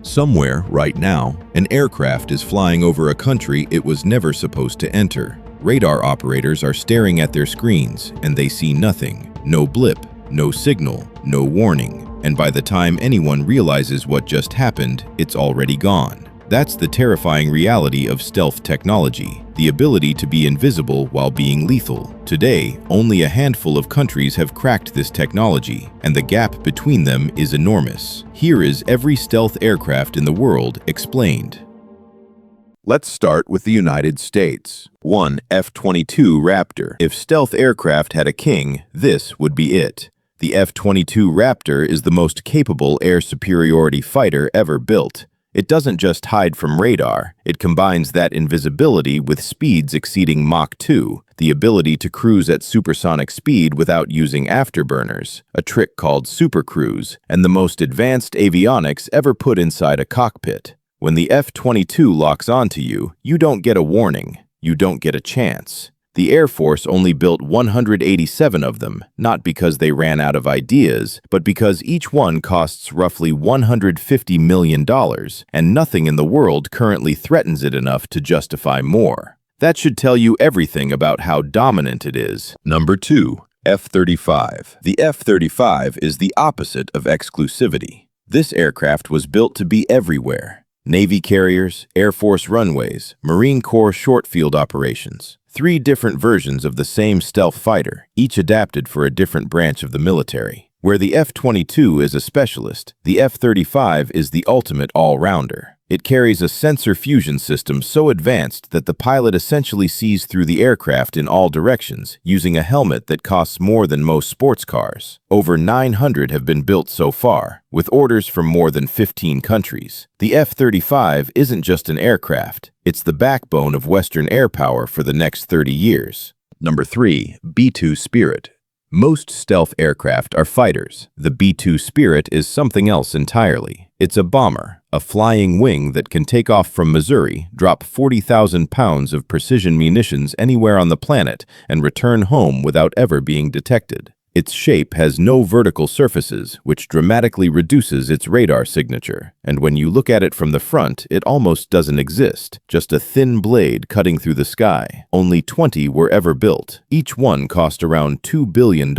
Somewhere, right now, an aircraft is flying over a country it was never supposed to enter. Radar operators are staring at their screens, and they see nothing. No blip, no signal, no warning. And by the time anyone realizes what just happened, it's already gone. That's the terrifying reality of stealth technology, the ability to be invisible while being lethal. Today, only a handful of countries have cracked this technology, and the gap between them is enormous. Here is every stealth aircraft in the world explained. Let's start with the United States. 1. F-22 Raptor. If stealth aircraft had a king, this would be it. The F-22 Raptor is the most capable air superiority fighter ever built. It doesn't just hide from radar, it combines that invisibility with speeds exceeding Mach 2, the ability to cruise at supersonic speed without using afterburners, a trick called supercruise, and the most advanced avionics ever put inside a cockpit. When the F-22 locks onto you, you don't get a warning, you don't get a chance. The Air Force only built 187 of them, not because they ran out of ideas, but because each one costs roughly $150 million, and nothing in the world currently threatens it enough to justify more. That should tell you everything about how dominant it is. Number 2. F-35. The F-35 is the opposite of exclusivity. This aircraft was built to be everywhere. Navy carriers, Air Force runways, Marine Corps short field operations. 3 different versions of the same stealth fighter, each adapted for a different branch of the military. Where the F-22 is a specialist, the F-35 is the ultimate all-rounder. It carries a sensor fusion system so advanced that the pilot essentially sees through the aircraft in all directions, using a helmet that costs more than most sports cars. Over 900 have been built so far, with orders from more than 15 countries. The F-35 isn't just an aircraft, it's the backbone of Western air power for the next 30 years. Number 3. B-2 Spirit. Most stealth aircraft are fighters. The B-2 Spirit is something else entirely. It's a bomber, a flying wing that can take off from Missouri, drop 40,000 pounds of precision munitions anywhere on the planet, and return home without ever being detected. Its shape has no vertical surfaces, which dramatically reduces its radar signature. And when you look at it from the front, it almost doesn't exist, just a thin blade cutting through the sky. Only 20 were ever built. Each one cost around $2 billion,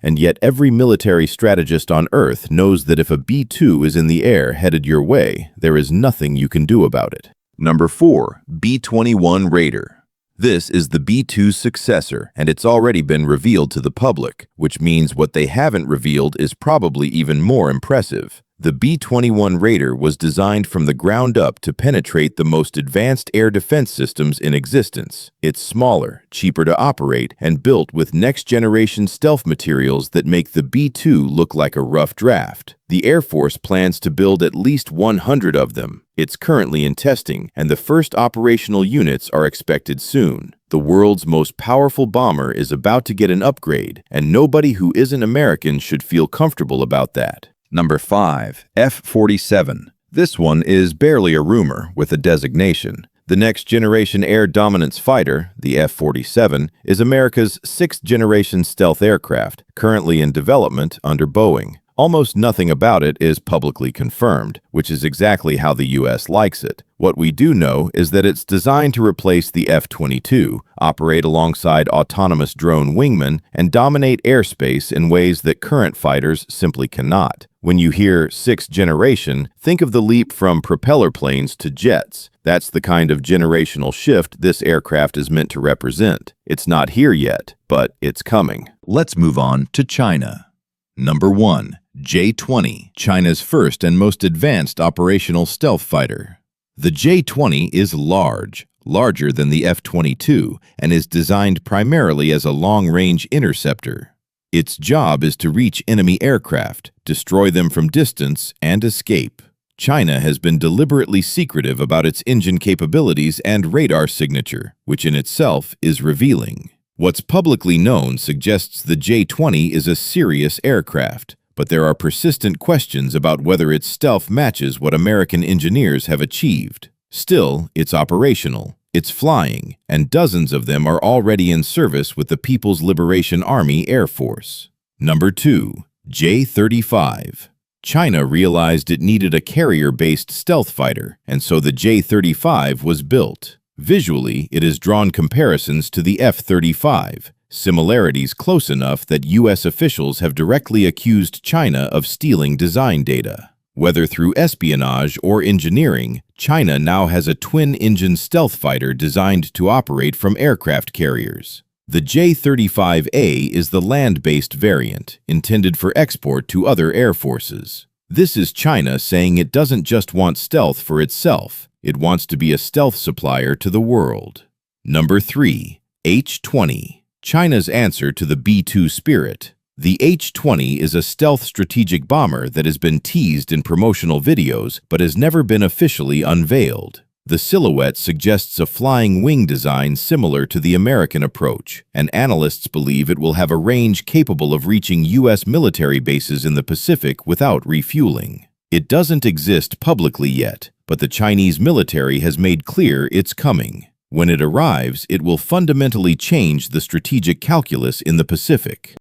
and yet every military strategist on Earth knows that if a B-2 is in the air headed your way, there is nothing you can do about it. Number 4. B-21 Raider. This is the B-2's successor, and it's already been revealed to the public, which means what they haven't revealed is probably even more impressive. The B-21 Raider was designed from the ground up to penetrate the most advanced air defense systems in existence. It's smaller, cheaper to operate, and built with next-generation stealth materials that make the B-2 look like a rough draft. The Air Force plans to build at least 100 of them. It's currently in testing, and the first operational units are expected soon. The world's most powerful bomber is about to get an upgrade, and nobody who isn't American should feel comfortable about that. Number 5. F-47. This one is barely a rumor with a designation. The next-generation air dominance fighter, the F-47, is America's 6th-generation stealth aircraft, currently in development under Boeing. Almost nothing about it is publicly confirmed, which is exactly how the U.S. likes it. What we do know is that it's designed to replace the F-22, operate alongside autonomous drone wingmen, and dominate airspace in ways that current fighters simply cannot. When you hear 6th generation, think of the leap from propeller planes to jets. That's the kind of generational shift this aircraft is meant to represent. It's not here yet, but it's coming. Let's move on to China. Number 1. J-20, China's first and most advanced operational stealth fighter. The J-20 is large, larger than the F-22, and is designed primarily as a long-range interceptor. Its job is to reach enemy aircraft, destroy them from distance, and escape. China has been deliberately secretive about its engine capabilities and radar signature, which in itself is revealing. What's publicly known suggests the J-20 is a serious aircraft, but there are persistent questions about whether its stealth matches what American engineers have achieved. Still, it's operational, it's flying, and dozens of them are already in service with the People's Liberation Army Air Force. Number 2. J-35. China realized it needed a carrier-based stealth fighter, and so the J-35 was built. Visually, it has drawn comparisons to the F-35, similarities close enough that U.S. officials have directly accused China of stealing design data. Whether through espionage or engineering, China now has a twin-engine stealth fighter designed to operate from aircraft carriers. The J-35A is the land-based variant, intended for export to other air forces. This is China saying it doesn't just want stealth for itself, it wants to be a stealth supplier to the world. Number 3. H-20. China's answer to the B-2 Spirit. The H-20 is a stealth strategic bomber that has been teased in promotional videos but has never been officially unveiled. The silhouette suggests a flying wing design similar to the American approach, and analysts believe it will have a range capable of reaching U.S. military bases in the Pacific without refueling. It doesn't exist publicly yet, but the Chinese military has made clear it's coming. When it arrives, it will fundamentally change the strategic calculus in the Pacific.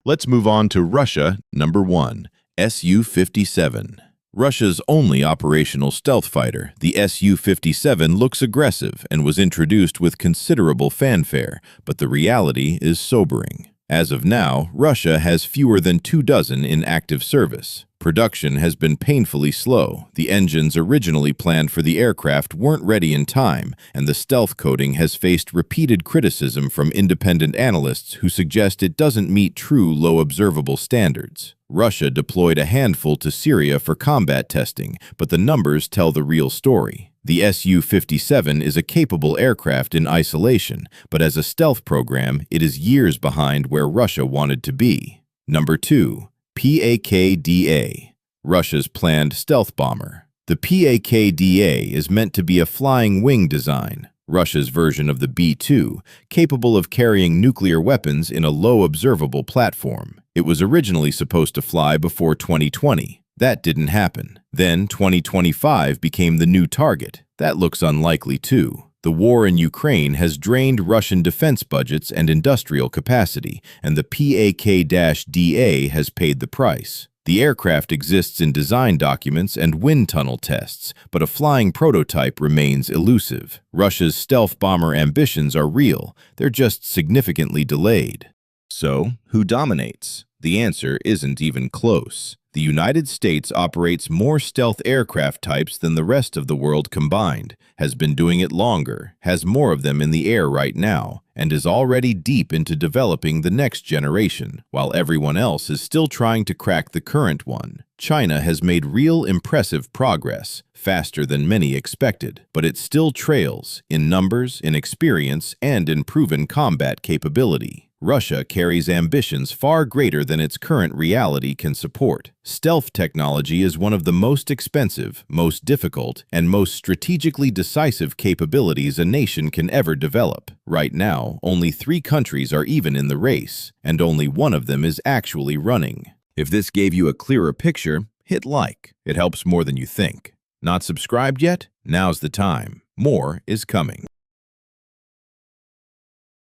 Let's move on to Russia. Number 1. Su-57. Russia's only operational stealth fighter, the Su-57, looks aggressive and was introduced with considerable fanfare, but the reality is sobering. As of now, Russia has fewer than 24 in active service. Production has been painfully slow. The engines originally planned for the aircraft weren't ready in time, and the stealth coating has faced repeated criticism from independent analysts who suggest it doesn't meet true low observable standards. Russia deployed a handful to Syria for combat testing, but the numbers tell the real story. The Su-57 is a capable aircraft in isolation, but as a stealth program, it is years behind where Russia wanted to be. Number 2. PAK-DA. Russia's planned stealth bomber. The PAK-DA is meant to be a flying wing design, Russia's version of the B-2, capable of carrying nuclear weapons in a low observable platform. It was originally supposed to fly before 2020. That didn't happen. Then 2025 became the new target. That looks unlikely too. The war in Ukraine has drained Russian defense budgets and industrial capacity, and the PAK-DA has paid the price. The aircraft exists in design documents and wind tunnel tests, but a flying prototype remains elusive. Russia's stealth bomber ambitions are real, they're just significantly delayed. So, who dominates? The answer isn't even close. The United States operates more stealth aircraft types than the rest of the world combined, has been doing it longer, has more of them in the air right now, and is already deep into developing the next generation, while everyone else is still trying to crack the current one. China has made real impressive progress, faster than many expected, but it still trails in numbers, in experience, and in proven combat capability. Russia carries ambitions far greater than its current reality can support. Stealth technology is one of the most expensive, most difficult, and most strategically decisive capabilities a nation can ever develop. Right now, only 3 countries are even in the race, and only one of them is actually running. If this gave you a clearer picture, hit like. It helps more than you think. Not subscribed yet? Now's the time. More is coming.